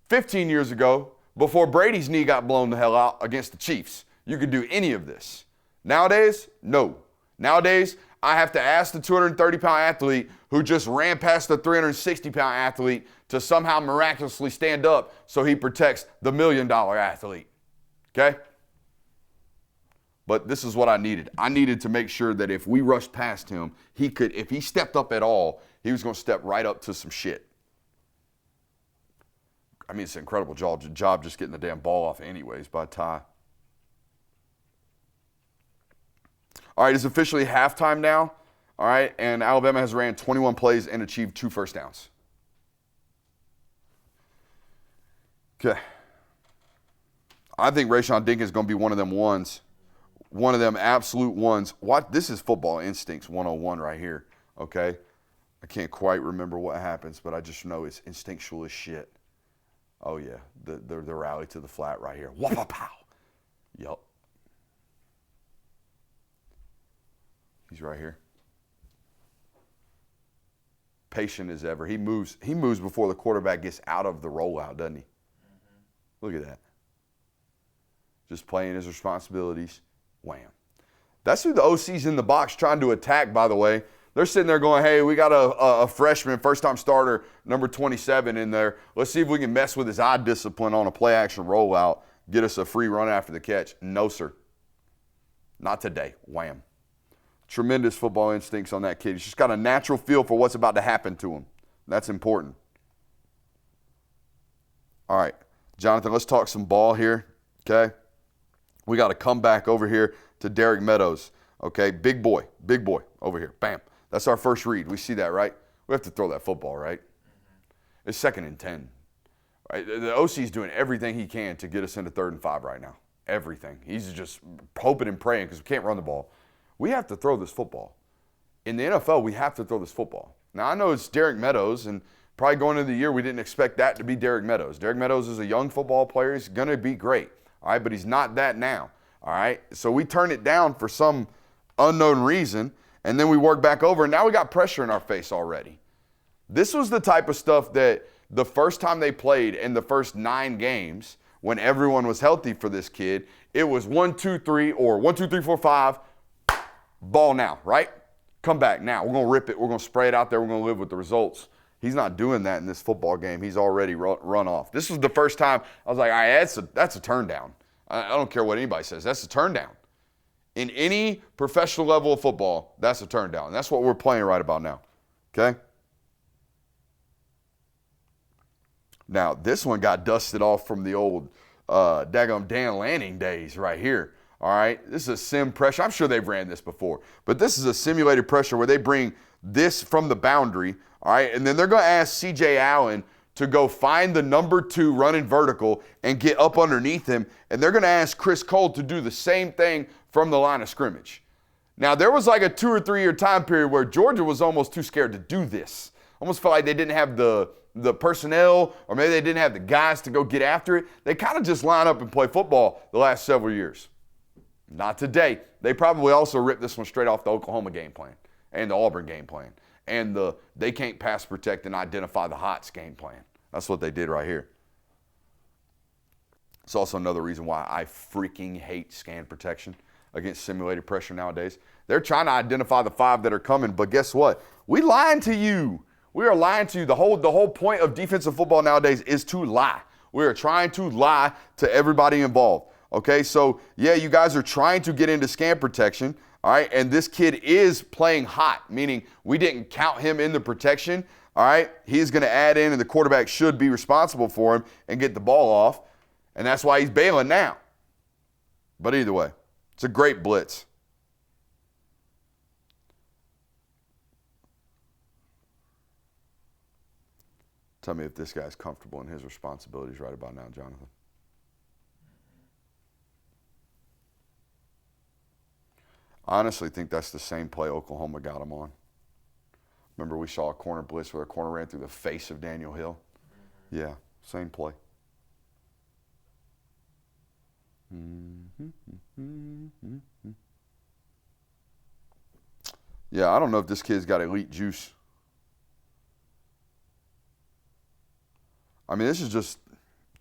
15 years ago, before Brady's knee got blown the hell out against the Chiefs, you could do any of this. Nowadays, no. Nowadays, I have to ask the 230-pound athlete who just ran past the 360-pound athlete to somehow miraculously stand up so he protects the $1 million athlete. Okay? But this is what I needed. I needed to make sure that if we rushed past him, he could, if he stepped up at all, he was going to step right up to some shit. I mean, it's an incredible job just getting the damn ball off anyways by Ty. All right, it's officially halftime now. All right, and Alabama has ran 21 plays and achieved 2 first downs. Okay. I think Rayshawn Dinkins is going to be one of them ones. One of them absolute ones. What? This is football instincts 101 right here, okay? I can't quite remember what happens, but I just know it's instinctual as shit. Oh, yeah, the rally to the flat right here. Wah-pow. Yup. He's right here. Patient as ever. He moves before the quarterback gets out of the rollout, doesn't he? Mm-hmm. Look at that. Just playing his responsibilities. Wham. That's who the OC's in the box trying to attack, by the way. They're sitting there going, hey, we got a freshman, first-time starter, number 27 in there. Let's see if we can mess with his eye discipline on a play-action rollout, get us a free run after the catch. No, sir. Not today. Wham. Tremendous football instincts on that kid. He's just got a natural feel for what's about to happen to him. That's important. All right, Jonathan, let's talk some ball here, okay? We got to come back over here to Derek Meadows, okay? Big boy over here. Bam. That's our first read. We see that, right? We have to throw that football, right? Mm-hmm. It's 2nd and 10. Right? The OC's doing everything he can to get us into 3rd and 5 right now. Everything. He's just hoping and praying because we can't run the ball. We have to throw this football. In the NFL, we have to throw this football. Now, I know it's Derek Meadows, and probably going into the year, we didn't expect that to be Derek Meadows. Derek Meadows is a young football player. He's going to be great, all right, but he's not that now, all right? So we turn it down for some unknown reason, and then we work back over, and now we got pressure in our face already. This was the type of stuff that the first time they played in the first 9 games, when everyone was healthy for this kid, it was 1, 2, 3, or 1, 2, 3, 4, 5, ball now, right? Come back now. We're going to rip it. We're going to spray it out there. We're going to live with the results. He's not doing that in this football game. He's already run off. This was the first time I was like, all right, that's a turn down. I don't care what anybody says. That's a turn down. In any professional level of football, that's a turn down. That's what we're playing right about now, okay? Now, this one got dusted off from the old daggum Dan Lanning days right here. All right, this is a sim pressure. I'm sure they've ran this before, but this is a simulated pressure where they bring this from the boundary, all right, and then they're going to ask C.J. Allen to go find the number 2 running vertical and get up underneath him, and they're going to ask Chris Cole to do the same thing from the line of scrimmage. Now, there was like a 2 or 3 year time period where Georgia was almost too scared to do this. Almost felt like they didn't have the personnel, or maybe they didn't have the guys to go get after it. They kind of just line up and play football the last several years. Not today. They probably also ripped this one straight off the Oklahoma game plan and the Auburn game plan and the they can't pass protect and identify the hots game plan. That's what they did right here. It's also another reason why I freaking hate scan protection against simulated pressure nowadays. They're trying to identify the 5 that are coming, but guess what? We lying to you. We are lying to you. The whole point of defensive football nowadays is to lie. We are trying to lie to everybody involved. Okay, so yeah, you guys are trying to get into scan protection, all right, and this kid is playing hot, meaning we didn't count him in the protection, all right? He's going to add in, and the quarterback should be responsible for him and get the ball off, and that's why he's bailing now. But either way, it's a great blitz. Tell me if this guy's comfortable in his responsibilities right about now, Jonathan. I honestly think that's the same play Oklahoma got him on. Remember we saw a corner blitz where a corner ran through the face of Daniel Hill? Yeah, same play. Yeah, I don't know if this kid's got elite juice. I mean, this is just,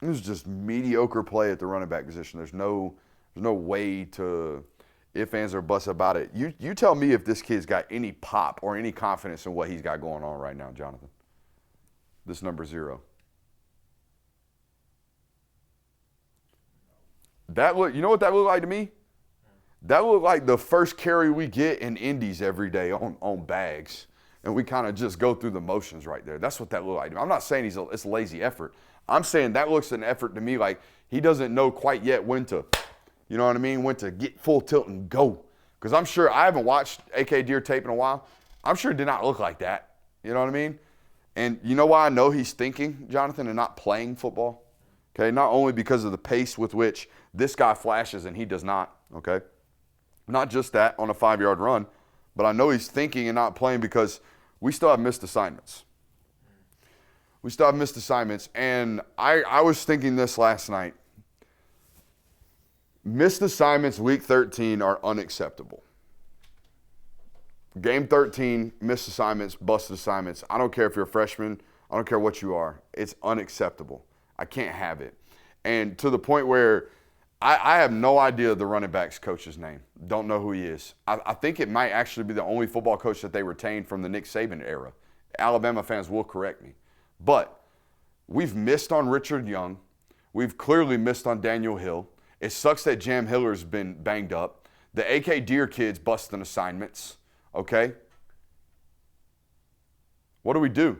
It was just mediocre play at the running back position. There's no way to if, ands, or buts about it. You tell me if this kid's got any pop or any confidence in what he's got going on right now, Jonathan. This number 0. You know what that looked like to me? That looked like the first carry we get in Indies every day on bags. And we kind of just go through the motions right there. That's what that looked like to me. I'm not saying it's a lazy effort. I'm saying that looks an effort to me like he doesn't know quite yet when to, you know what I mean, when to get full tilt and go. Because I'm sure, I haven't watched AK Deer tape in a while. I'm sure it did not look like that. You know what I mean? And you know why I know he's thinking, Jonathan, and not playing football? Okay, not only because of the pace with which this guy flashes and he does not, okay? Not just that on a 5-yard run, but I know he's thinking and not playing because we still have missed assignments. We still have missed assignments, and I was thinking this last night. Missed assignments week 13 are unacceptable. Game 13, missed assignments, busted assignments. I don't care if you're a freshman. I don't care what you are. It's unacceptable. I can't have it. And to the point where I have no idea the running back's coach's name. Don't know who he is. I think it might actually be the only football coach that they retained from the Nick Saban era. Alabama fans will correct me. But we've missed on Richard Young. We've clearly missed on Daniel Hill. It sucks that Jam Hiller's been banged up. The AK Deer kids busting assignments. Okay? What do we do?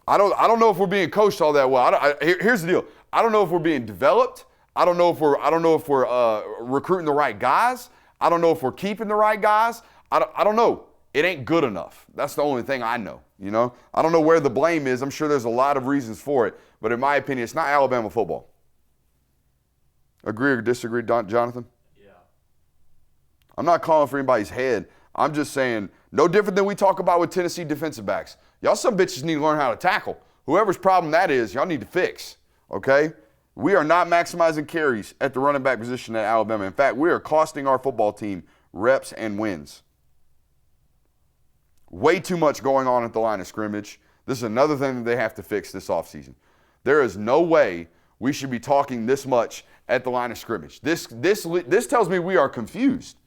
I don't know if we're being coached all that well. Here's the deal. I don't know if we're being developed. I don't know if we're recruiting the right guys. I don't know if we're keeping the right guys. I don't know. It ain't good enough. That's the only thing I know. You know, I don't know where the blame is. I'm sure there's a lot of reasons for it, but in my opinion, it's not Alabama football. Agree or disagree, Jonathan? Yeah. I'm not calling for anybody's head. I'm just saying, no different than we talk about with Tennessee defensive backs. Y'all some bitches need to learn how to tackle. Whoever's problem that is, y'all need to fix, okay? We are not maximizing carries at the running back position at Alabama. In fact, we are costing our football team reps and wins. Way too much going on at the line of scrimmage. This is another thing that they have to fix this offseason. There is no way we should be talking this much at the line of scrimmage. This tells me we are confused.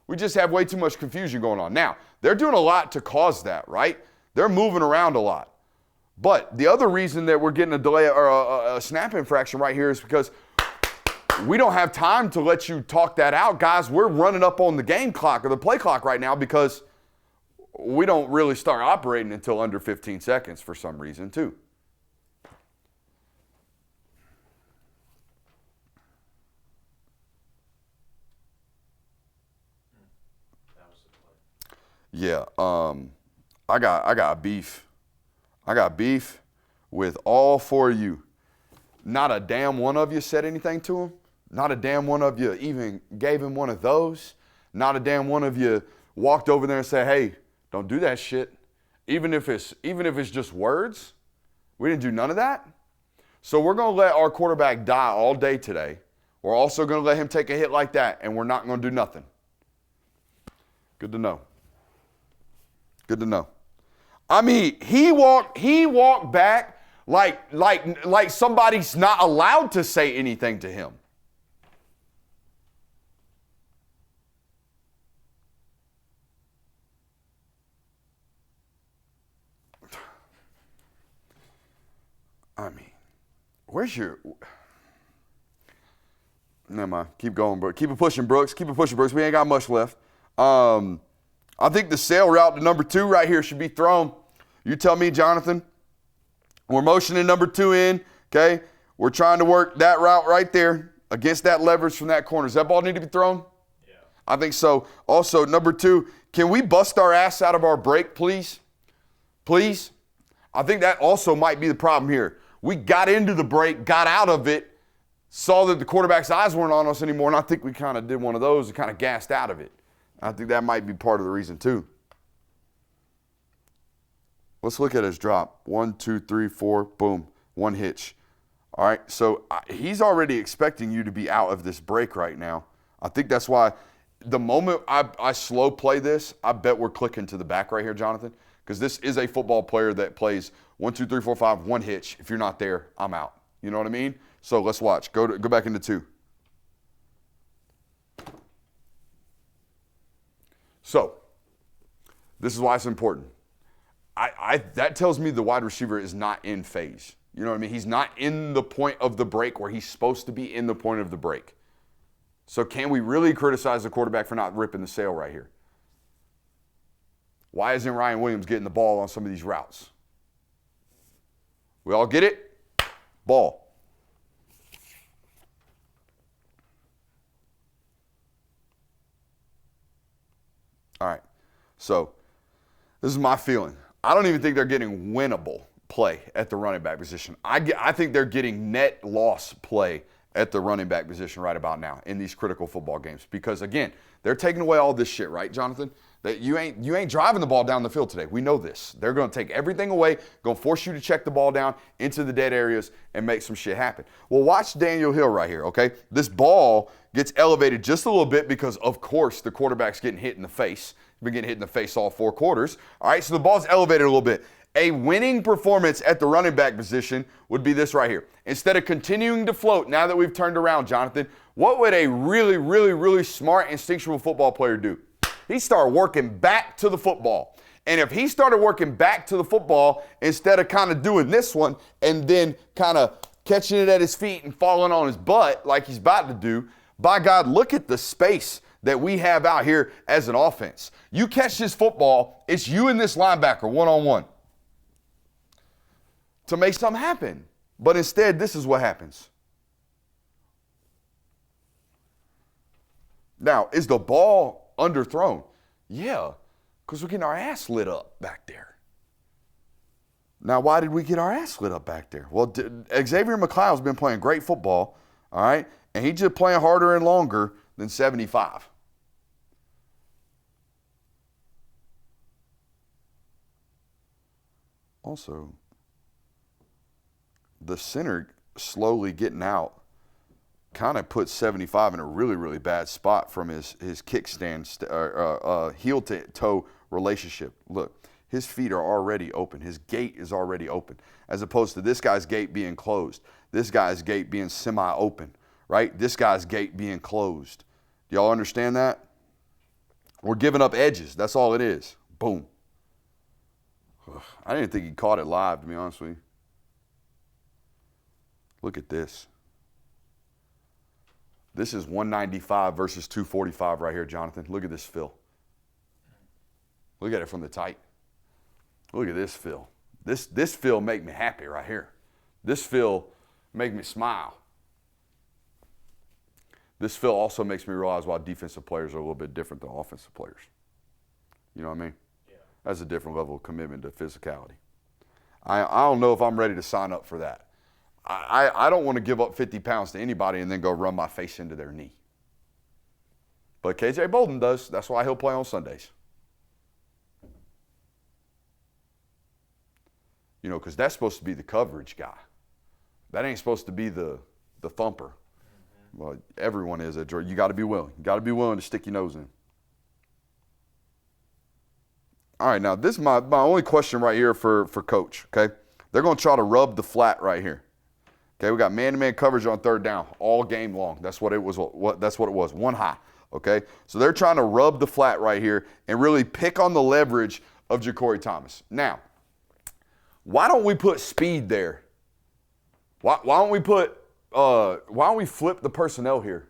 We just have way too much confusion going on. Now, they're doing a lot to cause that, right? They're moving around a lot. But the other reason that we're getting a delay or a snap infraction right here is because we don't have time to let you talk that out. Guys, we're running up on the game clock or the play clock right now because we don't really start operating until under 15 seconds for some reason, too. That was the play. Yeah, I got beef. I got beef with all 4 of you. Not a damn one of you said anything to him. Not a damn one of you even gave him one of those. Not a damn one of you walked over there and said, "Hey, don't do that shit." Even if it's just words, we didn't do none of that. So we're going to let our quarterback die all day today. We're also going to let him take a hit like that, and we're not going to do nothing. Good to know. Good to know. I mean, he walked back like somebody's not allowed to say anything to him. I mean, where's your... Never mind. Keep going, bro. Keep it pushing, Brooks. Keep it pushing, Brooks. We ain't got much left. I think the sail route to number 2 right here should be thrown. You tell me, Jonathan. We're motioning number 2 in, okay? We're trying to work that route right there against that leverage from that corner. Does that ball need to be thrown? Yeah. I think so. Also, number 2, can we bust our ass out of our break, please? Please? I think that also might be the problem here. We got into the break, got out of it, saw that the quarterback's eyes weren't on us anymore, and I think we kind of did one of those and kind of gassed out of it. I think that might be part of the reason, too. Let's look at his drop. 1, 2, 3, 4, boom, 1 hitch. All right, so he's already expecting you to be out of this break right now. I think that's why the moment I slow play this, I bet we're clicking to the back right here, Jonathan, because this is a football player that plays 1, 2, 3, 4, 5, one hitch. If you're not there, I'm out. You know what I mean? So let's watch. Go back into 2. So this is why it's important. That tells me the wide receiver is not in phase. You know what I mean? He's not in the point of the break where he's supposed to be in the point of the break. So can we really criticize the quarterback for not ripping the sail right here? Why isn't Ryan Williams getting the ball on some of these routes? We all get it? Ball. All right. So this is my feeling. I don't even think they're getting winnable play at the running back position. I think they're getting net loss play at the running back position right about now in these critical football games. Because again, they're taking away all this shit, right, Jonathan? That you ain't driving the ball down the field today. We know this. They're going to take everything away, going to force you to check the ball down into the dead areas and make some shit happen. Well, watch Daniel Hill right here, okay? This ball gets elevated just a little bit because, of course, the quarterback's getting hit in the face. Been getting hit in the face all 4 quarters. All right, so the ball's elevated a little bit. A winning performance at the running back position would be this right here. Instead of continuing to float, now that we've turned around, Jonathan, what would a really, really, really smart instinctual football player do? He'd start working back to the football. And if he started working back to the football instead of kind of doing this one and then kind of catching it at his feet and falling on his butt like he's about to do, by God, look at the space that we have out here as an offense. You catch this football, it's you and this linebacker one-on-one to make something happen. But instead, this is what happens. Now, is the ball underthrown? Yeah, because we're getting our ass lit up back there. Now, why did we get our ass lit up back there? Well, Xavier McLeod's been playing great football, all right? And he's just playing harder and longer than 75. Also, the center slowly getting out kind of puts 75 in a really, really bad spot from his kickstand, heel to toe relationship. Look, his feet are already open. His gate is already open, as opposed to this guy's gate being closed. This guy's gate being semi-open, right? This guy's gate being closed. Do y'all understand that? We're giving up edges. That's all it is. Boom. I didn't think he caught it live, to be honest with you. Look at this. This is 195 versus 245 right here, Jonathan. Look at this fill. Look at it from the tight. Look at this fill. This fill make me happy right here. This fill make me smile. This fill also makes me realize why defensive players are a little bit different than offensive players. You know what I mean? Yeah. That's a different level of commitment to physicality. I don't know if I'm ready to sign up for that. I don't want to give up 50 pounds to anybody and then go run my face into their knee. But KJ Bolden does. That's why he'll play on Sundays. You know, because that's supposed to be the coverage guy. That ain't supposed to be the thumper. Well, everyone is at Georgia. You got to be willing. You got to be willing to stick your nose in. All right, now this is my only question right here for Coach, okay? They're going to try to rub the flat right here. Okay, we got man-to-man coverage on third down all game long. That's what it was. That's what it was. One high. Okay, so they're trying to rub the flat right here and really pick on the leverage of Ja'Cory Thomas. Now, why don't we put speed there? Why don't we put? Why don't we flip the personnel here?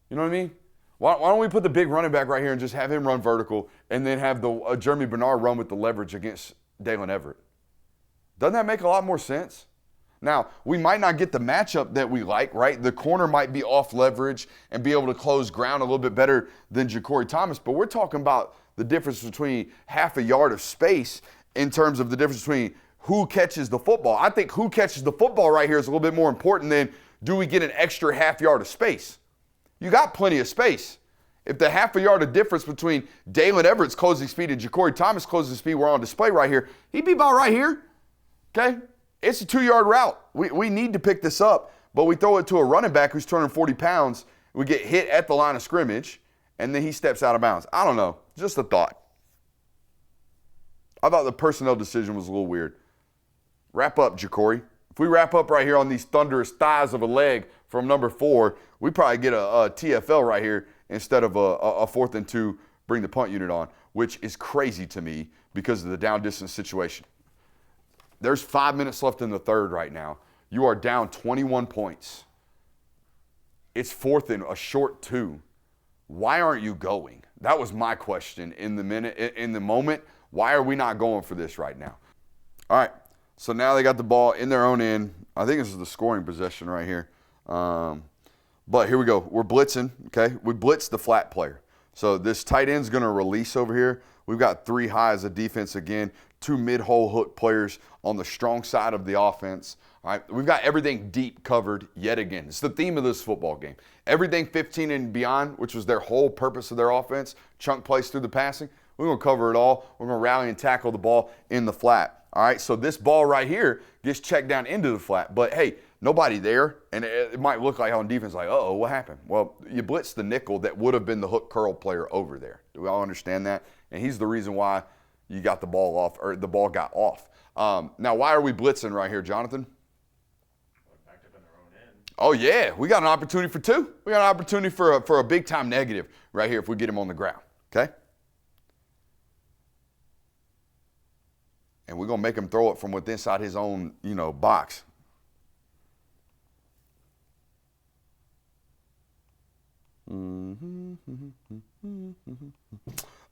You know what I mean? Why don't we put the big running back right here and just have him run vertical and then have the Jeremy Bernard run with the leverage against Dalen Everett? Doesn't that make a lot more sense? Now, we might not get the matchup that we like, right? The corner might be off leverage and be able to close ground a little bit better than Ja'Cory Thomas, but we're talking about the difference between half a yard of space in terms of the difference between who catches the football. I think who catches the football right here is a little bit more important than do we get an extra half yard of space. You got plenty of space. If the half a yard of difference between Dalen Everett's closing speed and Ja'Cory Thomas' closing speed were on display right here, he'd be about right here, okay? It's a 2-yard route. We need to pick this up, but we throw it to a running back who's 240 pounds. We get hit at the line of scrimmage, and then he steps out of bounds. I don't know. Just a thought. I thought the personnel decision was a little weird. Wrap up, Jacory. If we wrap up right here on these thunderous thighs of a leg from number 4, we probably get a TFL right here instead of a 4th and 2, bring the punt unit on, which is crazy to me because of the down distance situation. There's 5 minutes left in the third right now. You are down 21 points. It's 4th and a short 2. Why aren't you going? That was my question in the moment. Why are we not going for this right now? All right, so now they got the ball in their own end. I think this is the scoring possession right here. But here we go. We're blitzing, okay? We blitz the flat player. So this tight end's going to release over here. We've got 3 high as a defense again, 2 mid-hole hook players on the strong side of the offense. All right, we've got everything deep covered yet again. It's the theme of this football game. Everything 15 and beyond, which was their whole purpose of their offense, chunk plays through the passing. We're going to cover it all. We're going to rally and tackle the ball in the flat. All right, so this ball right here gets checked down into the flat. But, hey, nobody there, and it might look like on defense like, uh-oh, what happened? Well, you blitz the nickel that would have been the hook curl player over there. Do we all understand that? And he's the reason why you got the ball off, or the ball got off. Now, why are we blitzing right here, Jonathan? Backed up in their own end. Oh, yeah, we got an opportunity for 2. We got an opportunity for a big-time negative right here if we get him on the ground, okay? And we're going to make him throw it from within inside his own, box.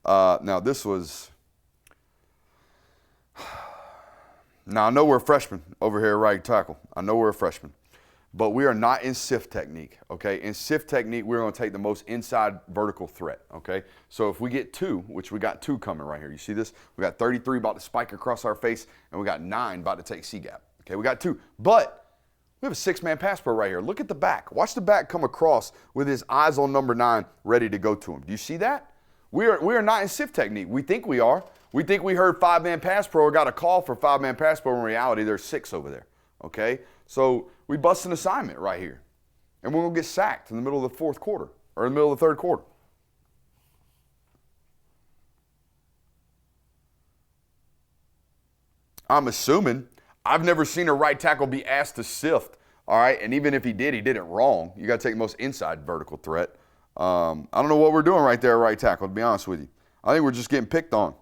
Now, this was... Now, I know we're a freshman over here at right tackle. I know we're a freshman. But we are not in SIF technique, okay? In SIF technique, we're going to take the most inside vertical threat, okay? So if we get 2, which we got 2 coming right here. You see this? We got 33 about to spike across our face, and we got 9 about to take C-gap. Okay, we got 2. But we have a 6-man pass pro right here. Look at the back. Watch the back come across with his eyes on number 9 ready to go to him. Do you see that? We are not in SIF technique. We think we are. We think we heard 5-man pass pro or got a call for 5-man pass pro. In reality, there's 6 over there, okay? So we bust an assignment right here. And we're going to get sacked in the middle of the 4th quarter or in the middle of the 3rd quarter. I'm assuming. I've never seen a right tackle be asked to sift, all right? And even if he did it wrong. You got to take the most inside vertical threat. I don't know what we're doing right there at right tackle, to be honest with you. I think we're just getting picked on.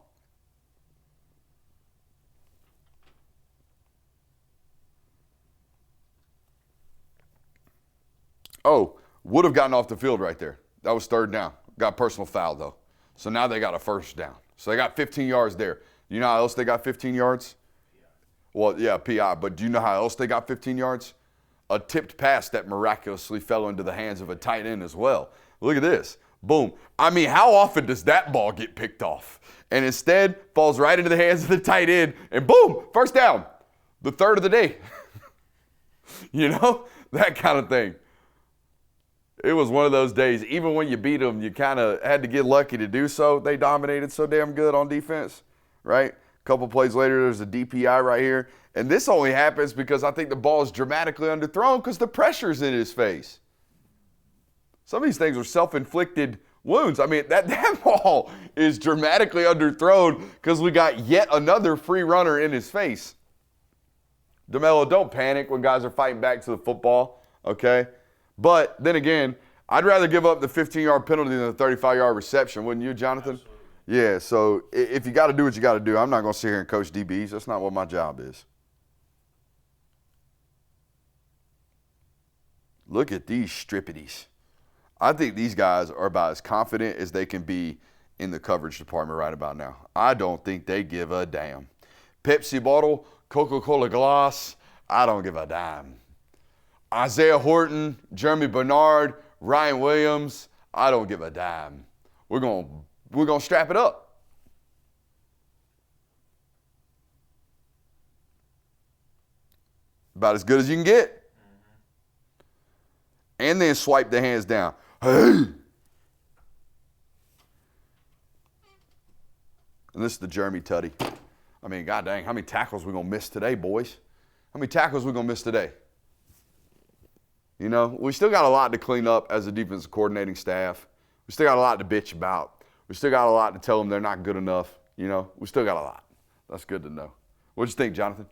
Oh, would have gotten off the field right there. That was 3rd down. Got personal foul, though. So now they got a 1st down. So they got 15 yards there. You know how else they got 15 yards? Well, yeah, PI. But do you know how else they got 15 yards? A tipped pass that miraculously fell into the hands of a tight end as well. Look at this. Boom. I mean, how often does that ball get picked off? And instead falls right into the hands of the tight end, and boom, 1st down. The 3rd of the day. You know? That kind of thing. It was one of those days. Even when you beat them, you kind of had to get lucky to do so. They dominated so damn good on defense, right? A couple plays later, there's a DPI right here. And this only happens because I think the ball is dramatically underthrown because the pressure's in his face. Some of these things are self-inflicted wounds. I mean, that ball is dramatically underthrown because we got yet another free runner in his face. DeMello, don't panic when guys are fighting back to the football, okay? But then again, I'd rather give up the 15-yard penalty than the 35-yard reception, wouldn't you, Jonathan? Absolutely. Yeah, so if you got to do what you got to do, I'm not going to sit here and coach DBs. That's not what my job is. Look at these strippities. I think these guys are about as confident as they can be in the coverage department right about now. I don't think they give a damn. Pepsi bottle, Coca-Cola glass, I don't give a damn. Isaiah Horton, Jeremy Bernard, Ryan Williams, I don't give a damn. We're gonna strap it up. About as good as you can get. And then swipe the hands down. Hey! And this is the Jeremy Tutty. I mean, god dang, how many tackles we gonna miss today, boys? How many tackles we gonna miss today? You know, we still got a lot to clean up as a defensive coordinating staff. We still got a lot to bitch about. We still got a lot to tell them they're not good enough. You know, we still got a lot. That's good to know. What'd you think, Jonathan?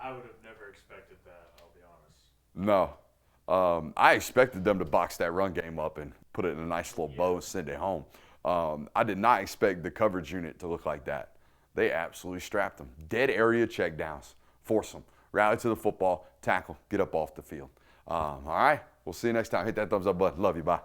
I would have never expected that, I'll be honest. No. I expected them to box that run game up and put it in a nice little bow and send it home. I did not expect the coverage unit to look like that. They absolutely strapped them. Dead area checkdowns. Force them. Rally to the football. Tackle. Get up off the field. All right. We'll see you next time. Hit that thumbs up button. Love you. Bye.